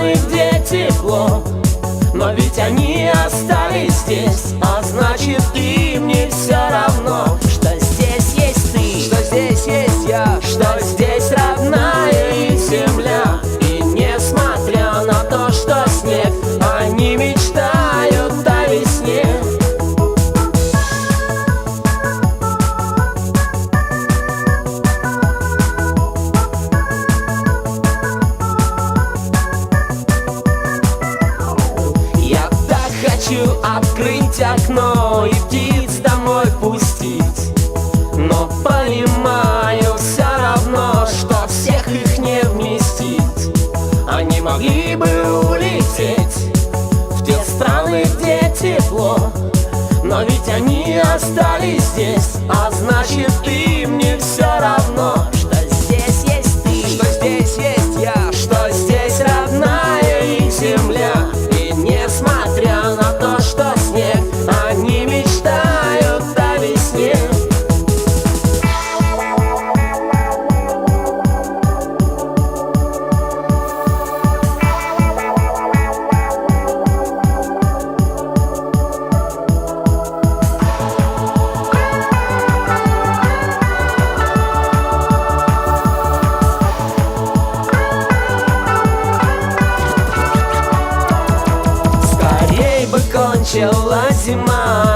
страны, где тепло, но ведь они остались здесь, а значит им не все равно, что здесь есть ты, что здесь есть я, что здесь родная их земля. И несмотря на то, что снег, они мечтают о весне. Я так хочу открыть окно и птиц домой пустить, но понимаю все равно, что всех их не вместить. Они могли бы улететь в те страны, где тепло, но ведь они остались здесь, а значит им не все равно, что здесь есть ты, что здесь есть я, что здесь родная их земля. И несмотря на то, что снег, они мечтают о весне. Кончилась зима,